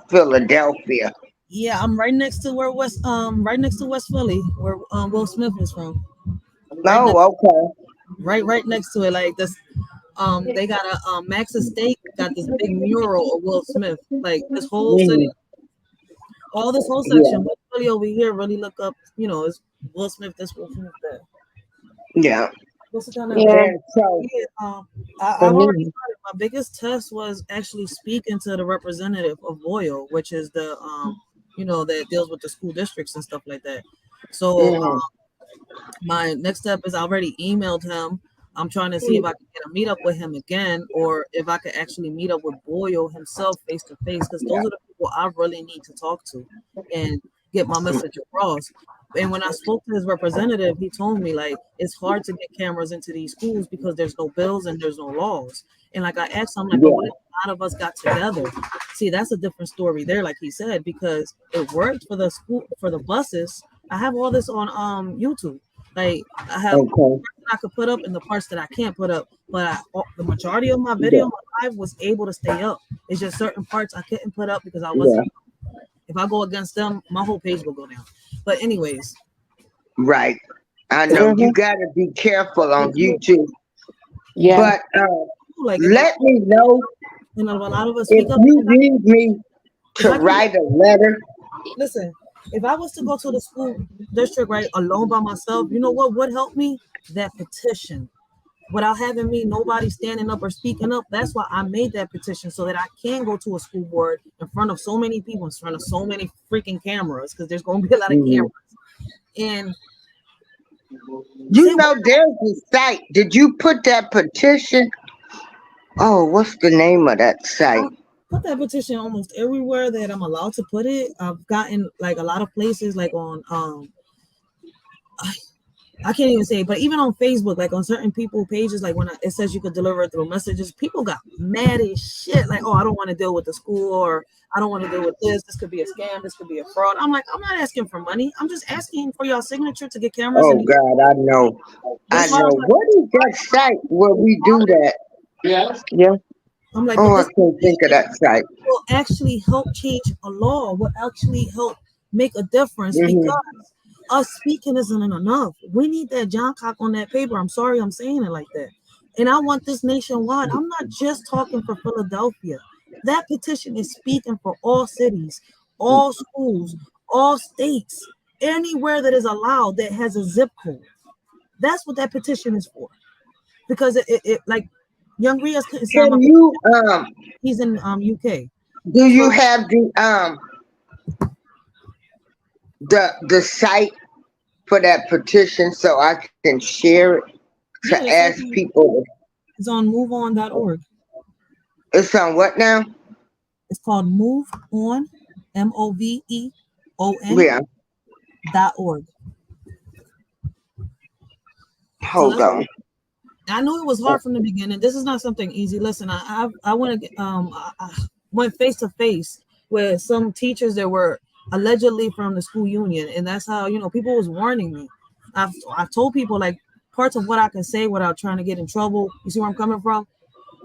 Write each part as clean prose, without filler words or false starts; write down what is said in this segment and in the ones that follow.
Philadelphia. Yeah, I'm right next to where right next to West Philly, where Will Smith is from. Right next, Oh, okay. right next to it, like this. They got a Max's Steak got this big mural of Will Smith. Like this whole city, Mhm. all this whole Yeah, section. West Philly over here, really look up. It's Will Smith. This Will Smith. That. yeah, What's the kind of? Yeah, and so Yeah, for I've already me. started. My biggest test was actually speaking to the representative of Boyle, which is the that deals with the school districts and stuff like that. So mhm. my next step is I already emailed him. I'm trying to see if I can get a meetup with him again, or if I could actually meet up with Boyle himself face to face, because Yeah, those are the people I really need to talk to and get my message across. And when I spoke to his representative, he told me like it's hard to get cameras into these schools because there's no bills and there's no laws. And like I asked him, I'm like, but what yeah. if a lot of us got together? See, that's a different story there, like he said, because it worked for the school for the buses. I have all this on YouTube. Like I have Okay. I could put up and the parts that I can't put up, but the majority of my Yeah, video, my live was able to stay up. It's just certain parts I couldn't put up because I yeah. wasn't. If I go against them, my whole page will go down. But anyways, Right. I know you Mm-hmm. gotta be careful on YouTube, Yeah. but like let me know if a lot of us if speak up, you need me if to I can write a letter. listen, if I was to go to the school district right alone by myself, you know what would help me? That petition. Without having me, nobody standing up or speaking up. That's why I made that petition so that I can go to a school board in front of so many people, in front of so many freaking cameras, because there's going to be a lot of Mhm. cameras, and say You know, there's a site. Did you put that petition? Oh, what's the name of that I site? put that petition almost everywhere that I'm allowed to put it. I've gotten like a lot of places, like on I can't even say, but even on Facebook, like on certain people pages, like when it says you could deliver it through messages, people got mad as shit. Like, oh, I don't want to deal with the school, or I don't want to deal with this. This could be a scam. This could be a fraud. I'm like, I'm not asking for money. I'm just asking for your signature to get cameras Oh in. God, I know. But I as far know. as like, What is that site where we do that? Yeah. I'm like, Oh, but I this can't think of that site. will actually help change a law. Will actually help make a difference Hmm. because us speaking isn't enough. We need that John Cock on that paper. I'm sorry I'm saying it like that. And I want this nationwide. I'm not just talking for Philadelphia. That petition is speaking for all cities, all schools, all states, anywhere that is allowed that has a zip code. That's what that petition is for. Because it like Young Rios couldn't sign my Can petition. you He's in UK. do you So have the site for that petition so I can share it to yeah, ask people? it's on moveon.org. It's on what now? It's called Move On, MOVEON Yeah. .org. So Hold that's on. I knew it was hard from the beginning. This is not something easy. Listen, I want to I went face to face with some teachers that were allegedly from the school union, and that's how people was warning me. I've told people like parts of what I can say without trying to get in trouble. You see where I'm coming from?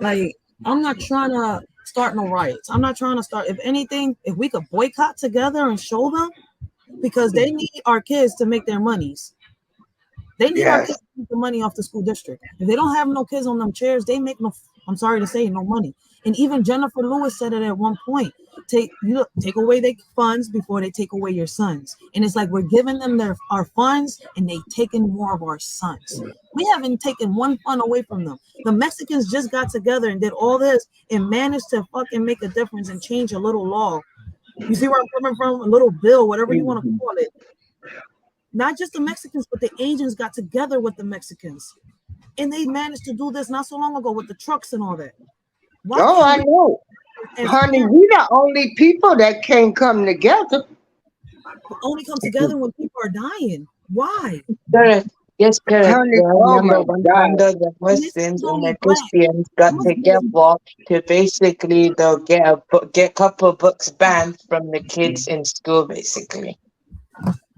Like I'm not trying to start no riots. I'm not trying to start. If anything, if we could boycott together and show them because they need our kids to make their monies. They need our Yes. kids to make the money off the school district. If they don't have no kids on them chairs, they make no. I'm sorry to say, no money. And even Jennifer Lewis said it at one point. Take away their funds before they take away your sons. And it's like we're giving them our funds and they taking more of our sons. We haven't taken one fund away from them. The Mexicans just got together and did all this and managed to fucking make a difference and change a little law. You see where I'm coming from? A little bill, whatever you want to Mhm. call it. Not just the Mexicans, but the Asians got together with the Mexicans. And they managed to do this not so long ago with the trucks and all that. Why Oh, can't I we know. as Honey, parents we the only people that can't come together. only come together when people are dying? Why? Correct. Yes, correct. Honey, I oh my remember when God. the And this Muslims is and only the black. Christians got Muslims, together to basically get a couple books banned from the kids in school, basically.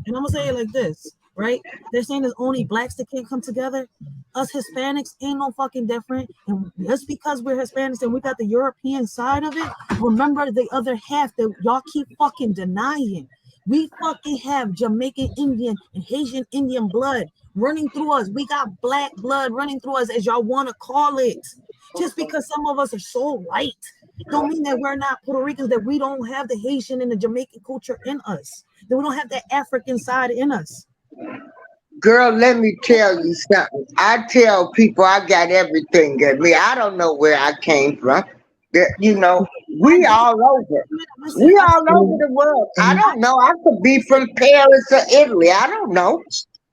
and I'm gonna say it like this. right? They're saying it's only blacks that can't come together. Us Hispanics ain't no fucking different. And just because we're Hispanics and we got the European side of it, remember the other half that y'all keep fucking denying. We fucking have Jamaican Indian and Haitian Indian blood running through us. We got black blood running through us, as y'all want to call it. Just because some of us are so white, don't mean that we're not Puerto Ricans, that we don't have the Haitian and the Jamaican culture in us, that we don't have the African side in us. Girl, let me tell you something. I tell people I got everything in me. I don't know where I came from. You know, I we get all over. listen, We all over the world. I Mm, don't know. I could be from Paris or Italy. I don't know.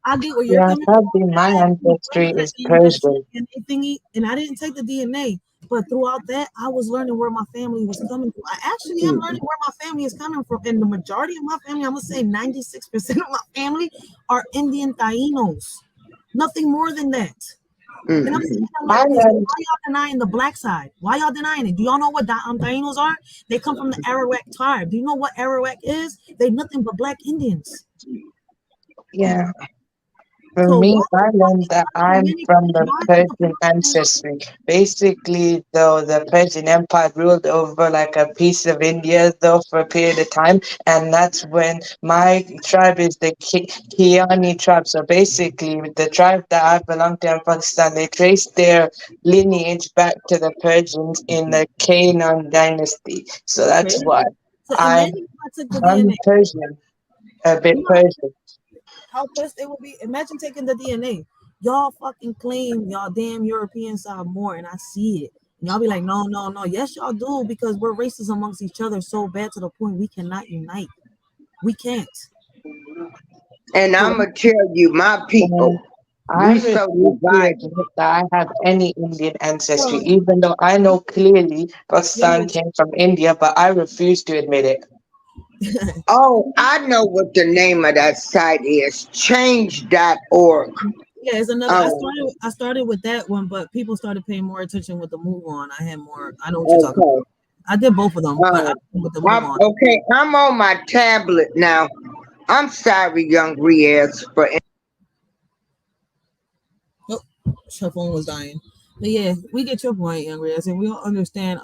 I get where you're yeah, coming from. probably my I actually ancestry went is to that Persian. DNA thingy, and I didn't take the DNA. But throughout that, I was learning where my family was coming from. I actually am learning where my family is coming from. And the majority of my family, I'm going to say 96% of my family are Indian Tainos. Nothing more than that. And I'm sitting Mm. there I like this. learned, Why y'all denying the black side? Why y'all denying it? Do y'all know what Tainos are? They come from the Arawak tribe. Do you know what Arawak is? They nothing but black Indians. yeah. For So me, why I the learned that fuck I'm from the Persian ancestry. Basically, though, the Persian Empire ruled over like a piece of India, though, for a period of time, and that's when my tribe is the Kiani tribe. So basically, the tribe that I belong to in Pakistan, they trace their lineage back to the Persians in the Canaan dynasty. So that's crazy? why So I'm imagine if I took the I'm DNA. Persian, a bit You know Persian. how pissed they would be? Imagine taking the DNA. Y'all fucking claim y'all damn Europeans are more, and I see it. And y'all be like, no, no, no. Yes, y'all do, because we're racist amongst each other so bad to the point we cannot unite. We can't. And So I'm going to tell you, my people, And I we so refuse to divided. admit that I have any Indian ancestry, well, even though I know clearly Pakistan yeah, came from India, but I refuse to admit it. Oh, I know what the name of that site is. Change.org. yeah, it's another. Oh, I started with that one, but people started paying more attention with the move on. I had more. I know what you're talking okay. about. I did both of them, but I with the move I'm on. okay. I'm on my tablet now. I'm sorry, young Riaz, for Oh, her phone was dying. But yeah, we get your point, young Reyes, and we all understand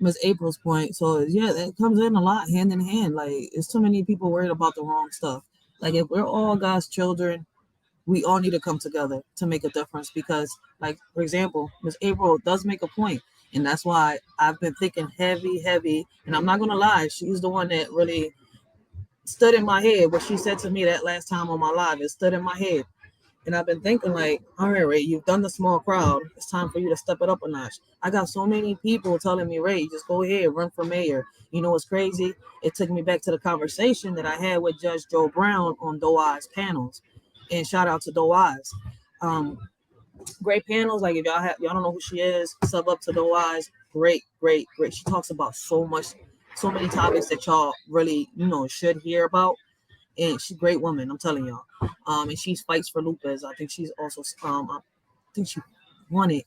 Miss April's point. So yeah, that comes in a lot hand in hand. Like it's too many people worried about the wrong stuff. Like if we're all God's children, we all need to come together to make a difference. Because, like for example, Miss April does make a point, and that's why I've been thinking heavy. And I'm not gonna lie, she's the one that really stood in my head. What she said to me that last time on my live, it stood in my head. And I've been thinking, like, all right, Ray, you've done the small crowd. It's time for you to step it up a notch. I got so many people telling me, Ray, just go ahead, run for mayor. You know what's crazy? It took me back to the conversation that I had with Judge Joe Brown on Doai's panels. And shout out to Doai's. Um, Great panels. Like if y'all don't know who she is, sub up to Doai's. Great. She talks about so many topics that y'all really, should hear about, and she's a great woman. I'm telling y'all. And she fights for lupus. I think she's also I think she won it.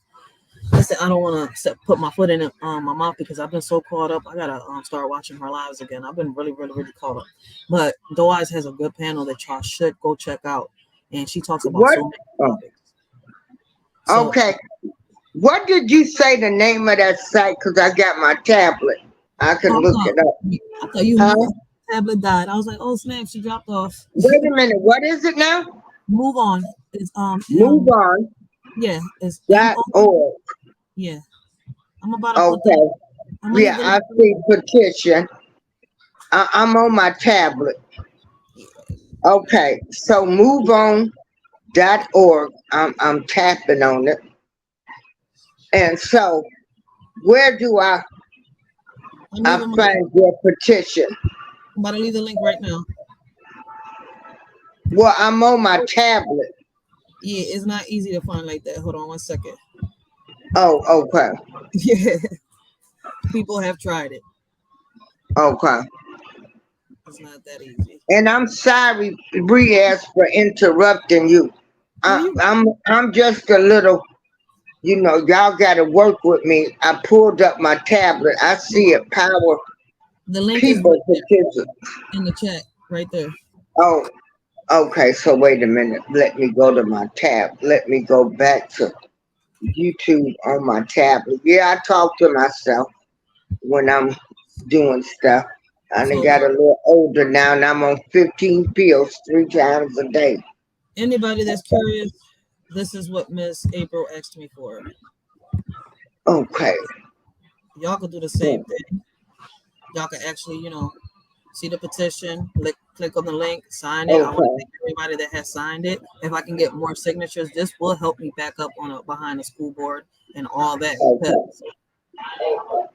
Listen, I don't want to put my foot in my mouth because I've been so caught up. I gotta start watching her lives again. I've been really caught up. But Doaz has a good panel that y'all should go check out, and she talks about what? so many Oh, topics. So okay. What did you say the name of that site? Because I got my tablet. I can look it up. I thought you Huh? tablet died. I was like, oh snap, she dropped off. Wait a minute. What is it now? Move on. It's Move on. yeah, it's Dot org. yeah. I'm about to put the Okay. I'm gonna leave Yeah, the I link. see petition. I'm on my tablet. Okay. So move on. Dot org. I'm tapping on it. And so where do I'm I leaving my find your petition? I'm about to leave the link right now. Well, I'm on my tablet. Yeah, it's not easy to find like that. Hold on 1 second. Oh, okay. Yeah, people have tried it. Okay. It's not that easy. And I'm sorry, Briaz, for interrupting you. No, I, you. I'm just a little, y'all got to work with me. I pulled up my tablet. I see it. Power The link is people right there petition. in the chat, right there. Oh, Okay, so wait a minute. Let me go to my tab. Let me go back to YouTube on my tablet. Yeah, I talk to myself when I'm doing stuff. I done So got a little older now, and I'm on 15 pills 3 times a day. anybody that's curious, this is what Miss April asked me for. Okay. Y'all could do the same thing. Y'all could actually, see the petition, click on the link, sign it. I want to Okay. thank everybody that has signed it. If I can get more signatures, this will help me back up on behind the school board and all that. Because Okay.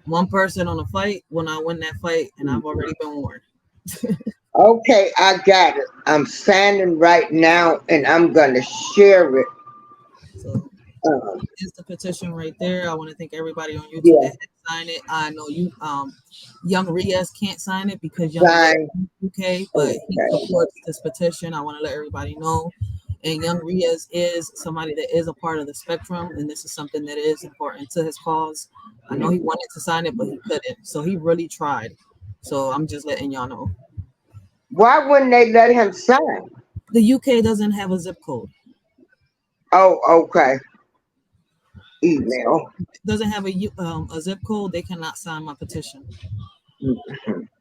one person on a fight will not win that fight, and I've already been warned. Okay, I got it. I'm signing right now, and I'm gonna share it. So Um, is the petition right there. I want to thank everybody on YouTube that yeah. has signed it. I know young Riaz can't sign it because young Riaz Sign. is in UK, but he Okay. supports this petition. I want to let everybody know. And young Riaz is somebody that is a part of the spectrum, and this is something that is important to his cause. I know he wanted to sign it, but he couldn't. So he really tried. So I'm just letting y'all know. Why wouldn't they let him sign? The UK doesn't have a zip code. Oh, okay. So Email. doesn't have a zip code, they cannot sign my petition.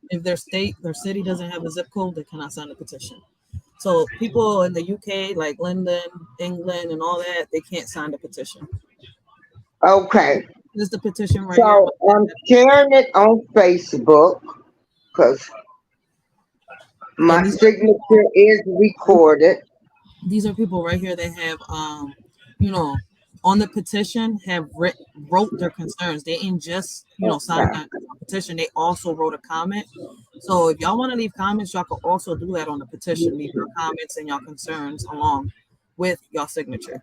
If their state, their city doesn't have a zip code, they cannot sign the petition. So people in the UK, like London, England, and all that, they can't sign the petition. Okay. This is the petition right here. So I'm sharing it on Facebook because my And signature is recorded. these are people right here that have you know on the petition have wrote their concerns. They ain't just sign Okay. a petition, they also wrote a comment. So if y'all want to leave comments, y'all can also do that on the petition. Leave your comments and your concerns along with your signature.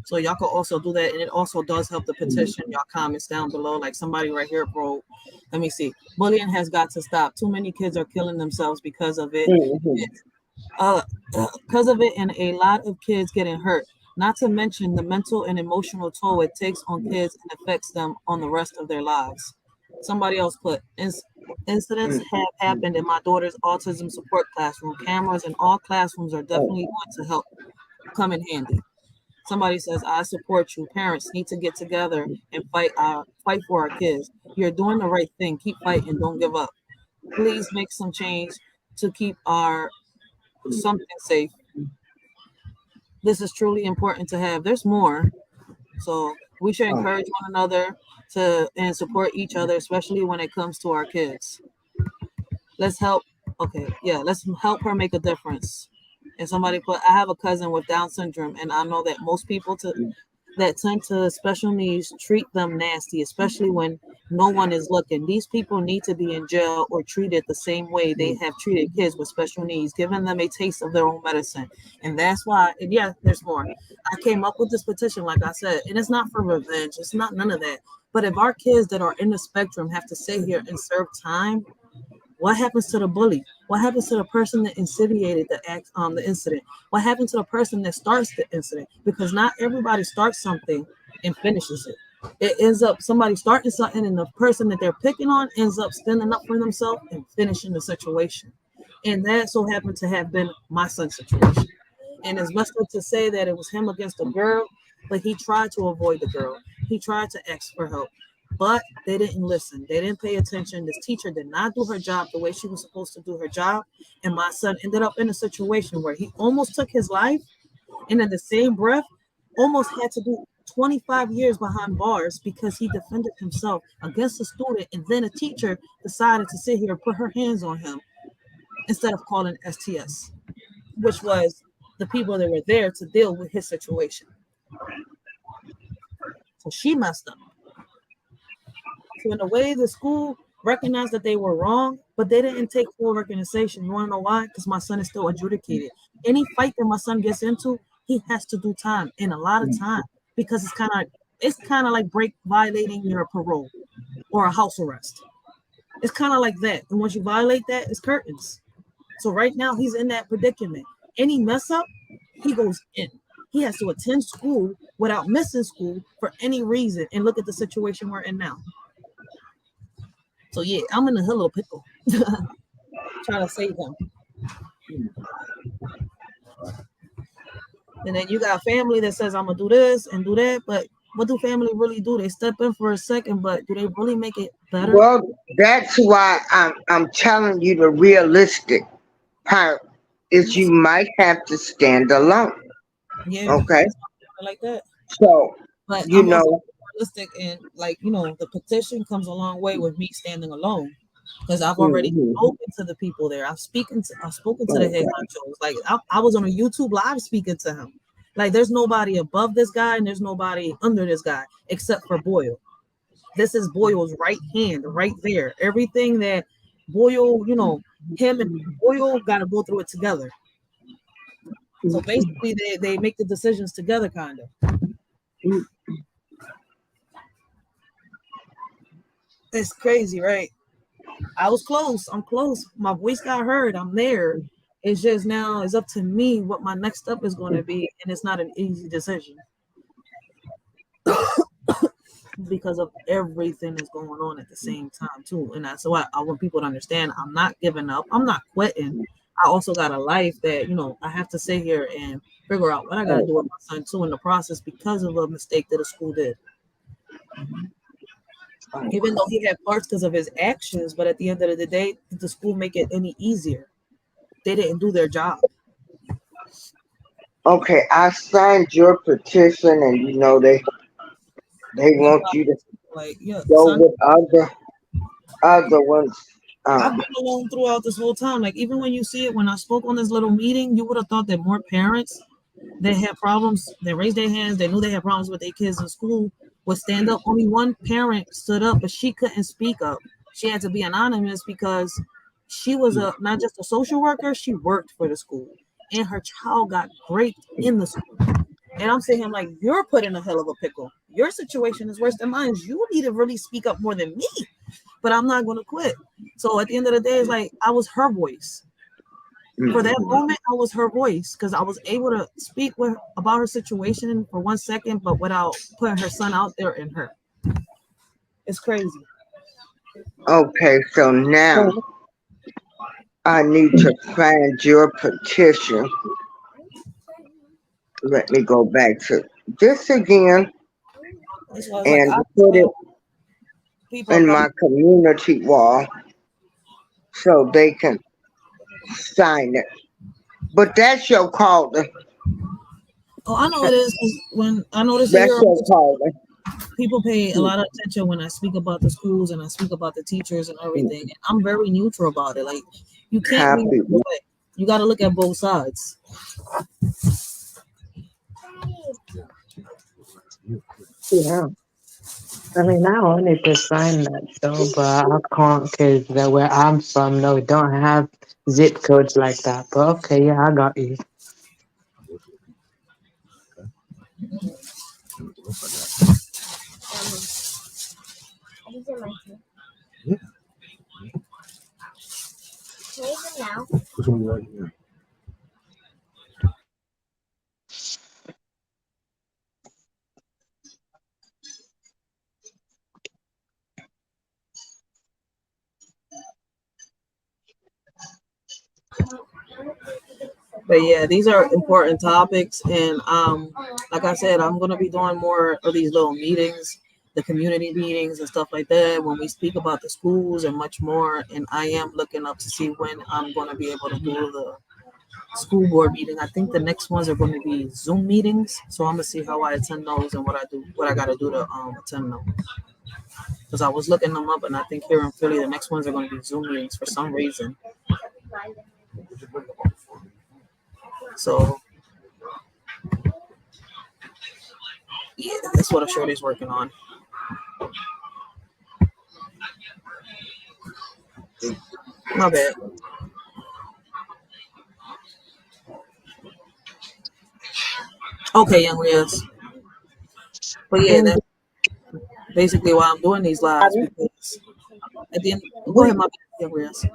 So y'all can also do that, and it also does help the petition. Y'all comments down below, like somebody right here wrote, let me see, bullying has got to stop. Too many kids are killing themselves because of it. Hmm. uh, because of it, and a lot of kids getting hurt. Not to mention the mental and emotional toll it takes on kids and affects them on the rest of their lives. Somebody else put, incidents have happened in my daughter's autism support classroom. Cameras in all classrooms are definitely going to help come in handy. Somebody says, I support you. Parents need to get together and fight for our kids. You're doing the right thing. Keep fighting. Don't give up. Please make some change to keep our something safe. This is truly important to have. There's more. So we should encourage one another to and support each other, especially when it comes to our kids. Let's help. Okay, yeah, let's help her make a difference. And somebody put, I have a cousin with Down syndrome, and I know that most people that tend to special needs treat them nasty, especially when no one is looking. These people need to be in jail or treated the same way they have treated kids with special needs, giving them a taste of their own medicine. And that's why, and yeah, there's more. I came up with this petition, like I said, and it's not for revenge. It's not none of that. But if our kids that are in the spectrum have to sit here and serve time, what happens to the bully? What happens to the person that instigated the incident? What happens to the person that starts the incident? Because not everybody starts something and finishes it. It ends up somebody starting something, and the person that they're picking on ends up standing up for themselves and finishing the situation. And that so happened to have been my son's situation. And it's messed up to say that it was him against a girl, but he tried to avoid the girl. He tried to ask for help, but they didn't listen. They didn't pay attention. This teacher did not do her job the way she was supposed to do her job. And my son ended up in a situation where he almost took his life, and in the same breath, almost had to do 25 years behind bars because he defended himself against a student. And then a teacher decided to sit here and put her hands on him instead of calling STS, which was the people that were there to deal with his situation. So she messed up. So in a way, the school recognized that they were wrong, but they didn't take full recognition. You want to know why? Because my son is still adjudicated. Any fight that my son gets into, he has to do time, and a lot of time, because it's kind of like break violating your parole or a house arrest. It's kind of like that. And once you violate that, it's curtains. So right now he's in that predicament. Any mess up, he goes in. He has to attend school without missing school for any reason. And look at the situation we're in now. So yeah, I'm in a little pickle. Trying to save him. And then you got family that says I'm gonna do this and do that, but what do family really do? They step in for a second, but do they really make it better? Well, that's why I'm telling you the realistic part is you might have to stand alone. Yeah, Okay, that's why I like that. so But you I'm also know, realistic, and like the petition comes a long way with me standing alone because I've already mhm, spoken to the people there. I've spoken to the head okay, honchos. Like I was on a YouTube live speaking to him. Like there's nobody above this guy and there's nobody under this guy except for Boyle. This is Boyle's right hand, right there. Everything that Boyle, him and Boyle got to go through it together. So basically, they make the decisions together, kind of. mhm. It's crazy, right? I was close. I'm close. My voice got heard. I'm there. It's just now it's up to me what my next step is going to be, and it's not an easy decision because of everything that's going on at the same time too. And that's why I want people to understand I'm not giving up. I'm not quitting. I also got a life that I have to sit here and figure out what I got to Oh, do with my son too in the process because of a mistake that the school did. oh. Even though he had parts because of his actions, but at the end of the day, did the school make it any easier? They didn't do their job. Okay, I signed your petition, and they That's want why, you to like, yeah, go son, with other ones. I've Um, been alone throughout this whole time. Like, even when you see it, when I spoke on this little meeting, you would have thought that more parents that had problems, they raised their hands, they knew they had problems with their kids in school, would stand up. Only one parent stood up, but she couldn't speak up. She had to be anonymous because she was not just a social worker, she worked for the school. And her child got raped in the school. And I'm saying, like, you're put in a hell of a pickle. Your situation is worse than mine. You need to really speak up more than me. But I'm not going to quit. So at the end of the day, it's like I was her voice. For that mhm. moment, I was her voice because I was able to speak about her situation for 1 second, but without putting her son out there in her. It's crazy. Okay, so now I need to find your petition. Let me go back to this again That's why I was like, and I put it tell people in about. my community wall so they can sign it. But that's your calling. Oh, I know it is 'cause when I notice it That's here on your YouTube, calling. people pay a lot of attention when I speak about the schools and I speak about the teachers and everything. Mm, And I'm very neutral about it. Like you can't be copy. one way. You got to look at both sides. Yeah. I mean, I wanted to sign that though, but I can't because where I'm from, no, we don't have zip codes like that. But okay, yeah, I got you. But yeah, these are important topics, and like I said, I'm gonna be doing more of these little meetings, the community meetings and stuff like that, when we speak about the schools and much more. And I am looking up to see when I'm gonna be able to do the school board meeting. I think the next ones are going to be Zoom meetings, so I'm gonna see how I attend those and what I got to do to attend them. Because I was looking them up, and I think here in Philly, the next ones are going to be Zoom meetings for some reason. So yeah, that's what a shorty's working on. My bad. Okay, young Rios. But yeah, And that's basically why I'm doing these lives because at the end, go we, ahead, my bad, young Rios.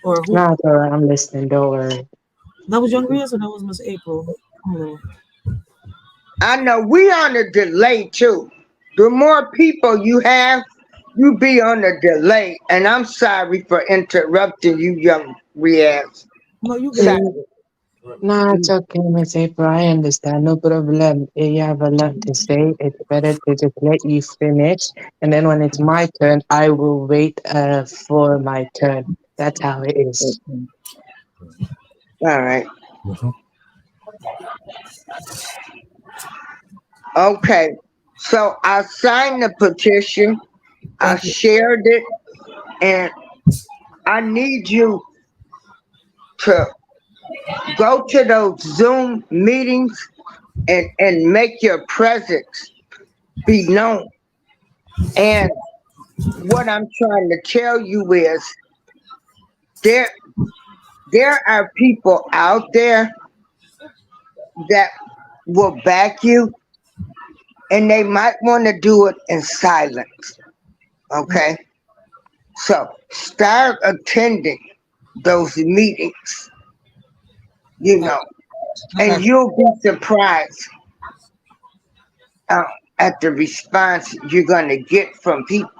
Or who? nah, it's alright, I'm listening. Don't worry. That was young Rios, or that was Miss April. Come on. I know we on a delay too. The more people you have, you be on a delay. And I'm sorry for interrupting you, young Riaz. No, you good. Silent. No, it's okay, Miss April. I understand. No problem. If you have a lot to say, it's better to just let you finish. And then when it's my turn, I will wait for my turn. That's how it is. All right. Okay. So I signed the petition. I Thank you. shared it, and I need you to go to those Zoom meetings and make your presence be known. And what I'm trying to tell you is there there are people out there that will back you, and they might want to do it in silence. Okay? So start attending those meetings, you I, know, I and got you. you'll be surprised uh, at the response you're going to get from people.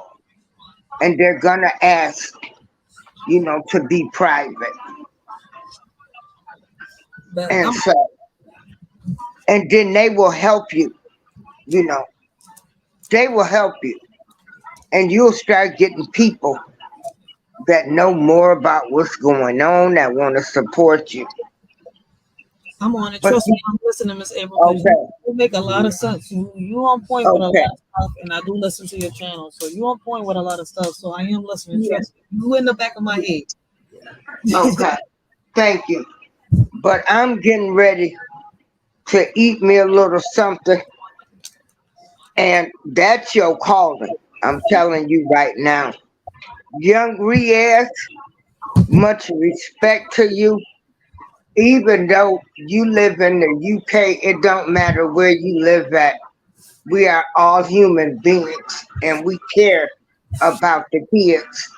And they're going to ask, to be private. But And I'm so, and then they will help you, you know, they will help you. And you'll start getting people that know more about what's going on, that want to support you. on it. But, Trust me, I'm listening, Miss April, because okay, you make a lot of sense. You on point with a lot okay, of stuff, and I do listen to your channel, so you on point with a lot of stuff. So I am listening. yeah, Trust me, you in the back of my head. okay, thank you. But I'm getting ready to eat me a little something, and that's your calling. I'm telling you right now. Young Riaz, much respect to you. Even though you live in the UK, it don't matter where you live at. We are all human beings, and we care about the kids.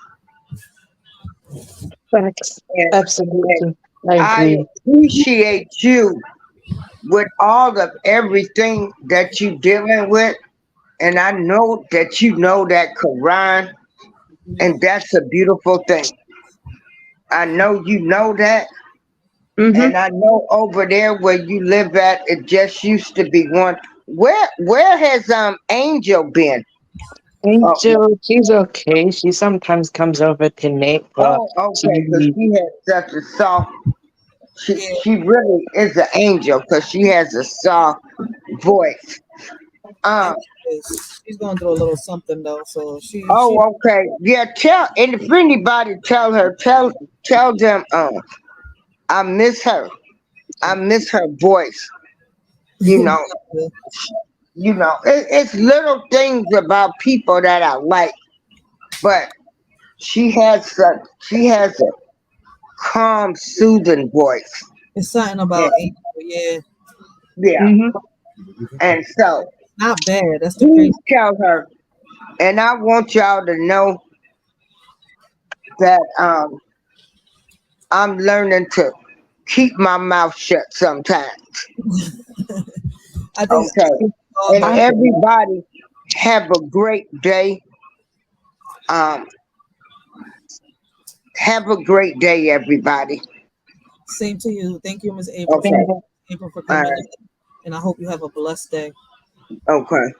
Facts. And, and Absolutely. I I agree. appreciate you with all of everything that you dealing with. And I know that you know that Quran, and that's a beautiful thing. I know you know that, Mm-hmm. and I know over there where you live at, it just used to be one. Where has Angel been? Oh, Angel, she's okay. She sometimes comes over to Nate, but oh, okay, because she she has such a soft. She Yeah, she really is an angel because she has a soft voice. and Um. she's going through a little something though. So she Oh, okay. Yeah. Tell, and if anybody tell her, tell them. I miss her. I miss her voice. You know. It's little things about people that I like, but she has a calm, soothing voice. it's something And about April. Yeah, yeah, mm-hmm. and so not bad. That's the please crazy. tell her. And I want y'all to know that I'm learning to keep my mouth shut sometimes. I think Okay. all And learn. I everybody have a great day. Um, have a great day, everybody. Same to you. Thank you, Miss April. Okay. think April for All coming right. in, and I hope you have a blessed day. Okay.